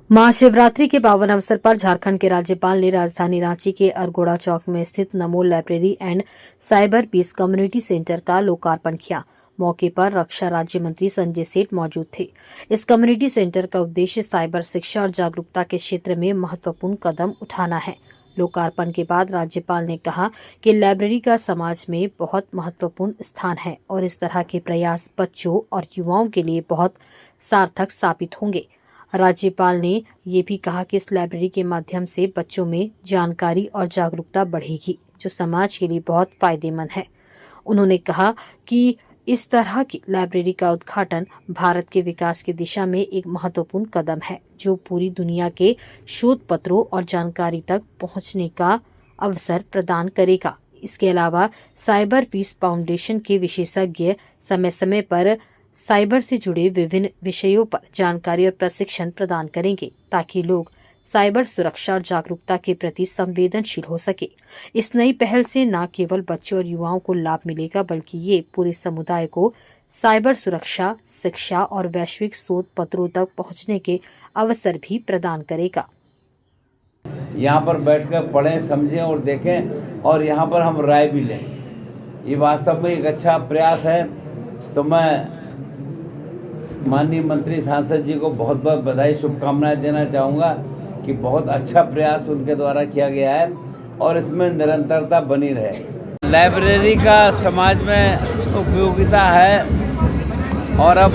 महाशिवरात्रि के पावन अवसर पर झारखंड के राज्यपाल ने राजधानी रांची के अरगोड़ा चौक में स्थित Namo library and cyber peace community centre का लोकार्पण किया। मौके पर रक्षा राज्य मंत्री संजय सेठ मौजूद थे। इस कम्युनिटी सेंटर का उद्देश्य साइबर शिक्षा और जागरूकता के क्षेत्र में महत्वपूर्ण कदम उठाना है। लोकार्पण के बाद राज्यपाल ने कहा कि लाइब्रेरी का समाज में बहुत महत्वपूर्ण स्थान है और इस तरह के प्रयास बच्चों और युवाओं के लिए बहुत सार्थक साबित होंगे। राज्यपाल ने ये भी कहा कि इस लाइब्रेरी के माध्यम से बच्चों में जानकारी और जागरूकता बढ़ेगी, जो समाज के लिए बहुत फायदेमंद है। उन्होंने कहा कि इस तरह की लाइब्रेरी का उद्घाटन भारत के विकास की दिशा में एक महत्वपूर्ण कदम है, जो पूरी दुनिया के शोध पत्रों और जानकारी तक पहुंचने का अवसर प्रदान करेगा। इसके अलावा साइबर पीस फाउंडेशन के विशेषज्ञ समय समय पर साइबर से जुड़े विभिन्न विषयों पर जानकारी और प्रशिक्षण प्रदान करेंगे, ताकि लोग साइबर सुरक्षा और जागरूकता के प्रति संवेदनशील हो सके। इस नई पहल से न केवल बच्चों और युवाओं को लाभ मिलेगा, बल्कि ये पूरे समुदाय को साइबर सुरक्षा, शिक्षा और वैश्विक शोध पत्रों तक पहुंचने के अवसर भी प्रदान करेगा। यहाँ पर बैठकर पढ़ें, समझें और देखें और यहाँ पर हम राय भी लें। ये वास्तव में एक अच्छा प्रयास है। तो मैं माननीय मंत्री सांसद जी को बहुत बहुत बधाई, शुभकामनाएं देना चाहूँगा कि बहुत अच्छा प्रयास उनके द्वारा किया गया है और इसमें निरंतरता बनी रहे। लाइब्रेरी का समाज में उपयोगिता है और अब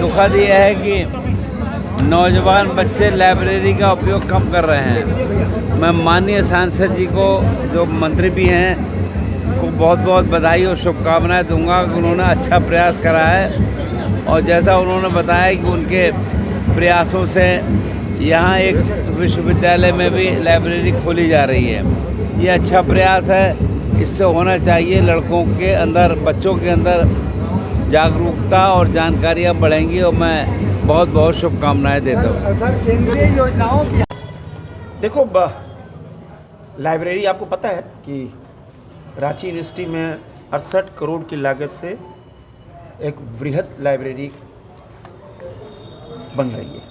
दुखद ये है कि नौजवान बच्चे लाइब्रेरी का उपयोग कम कर रहे हैं। मैं माननीय सांसद जी को, जो मंत्री भी हैं, को बहुत बहुत बधाई और शुभकामनाएं दूंगा कि उन्होंने अच्छा प्रयास करा है। और जैसा उन्होंने बताया कि उनके प्रयासों से यहाँ एक विश्वविद्यालय में भी लाइब्रेरी खोली जा रही है। ये अच्छा प्रयास है, इससे होना चाहिए। लड़कों के अंदर, बच्चों के अंदर जागरूकता और जानकारियाँ बढ़ेंगी और मैं बहुत बहुत शुभकामनाएं देता हूँ। सर, केंद्रीय योजनाओं की देखो, लाइब्रेरी आपको पता है कि रांची यूनिवर्सिटी में 68 करोड़ की लागत से एक वृहद लाइब्रेरी बन रही है।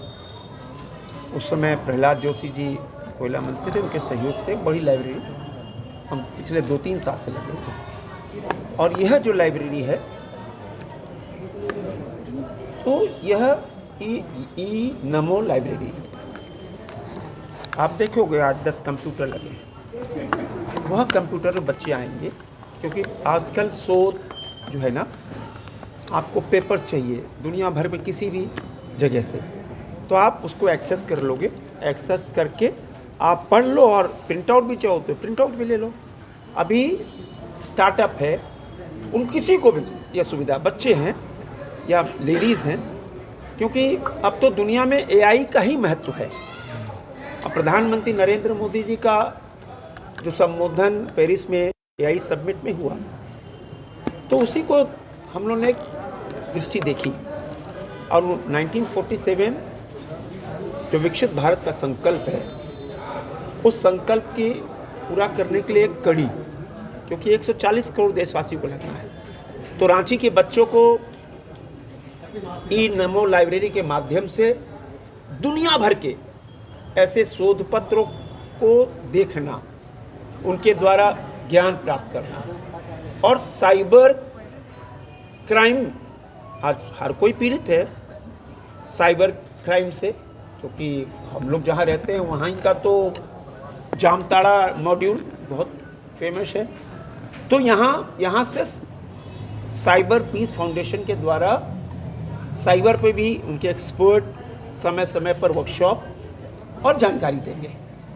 उस समय प्रहलाद जोशी जी कोयला मंत्री थे, उनके सहयोग से बड़ी लाइब्रेरी हम पिछले 2-3 साल से लगे थे। और यह जो लाइब्रेरी है, तो यह ई नमो लाइब्रेरी, आप देखोगे 8-10 कंप्यूटर लगे हैं। वह कंप्यूटर बच्चे आएंगे, क्योंकि आजकल शोध जो है ना, आपको पेपर चाहिए दुनिया भर में किसी भी जगह से, तो आप उसको एक्सेस कर लोगे। एक्सेस करके आप पढ़ लो और प्रिंट आउट भी चाहो तो प्रिंट आउट भी ले लो। अभी स्टार्टअप है, उन किसी को भी यह सुविधा, बच्चे हैं या लेडीज़ हैं, क्योंकि अब तो दुनिया में एआई का ही महत्व है। अब प्रधानमंत्री नरेंद्र मोदी जी का जो संबोधन पेरिस में एआई समिट में हुआ, तो उसी को हम लोगों ने एक दृष्टि देखी और 1947 जो विकसित भारत का संकल्प है, उस संकल्प की पूरा करने के लिए एक कड़ी, क्योंकि 140 करोड़ देशवासियों को लगना है, तो रांची के बच्चों को ई नमो लाइब्रेरी के माध्यम से दुनिया भर के ऐसे शोध पत्रों को देखना, उनके द्वारा ज्ञान प्राप्त करना और साइबर क्राइम, आज हर कोई पीड़ित है साइबर क्राइम से, क्योंकि हम लोग जहाँ रहते हैं वहाँ का तो जामताड़ा मॉड्यूल बहुत फेमस है। तो यहाँ से साइबर पीस फाउंडेशन के द्वारा साइबर पे भी उनके एक्सपर्ट समय समय पर वर्कशॉप और जानकारी देंगे।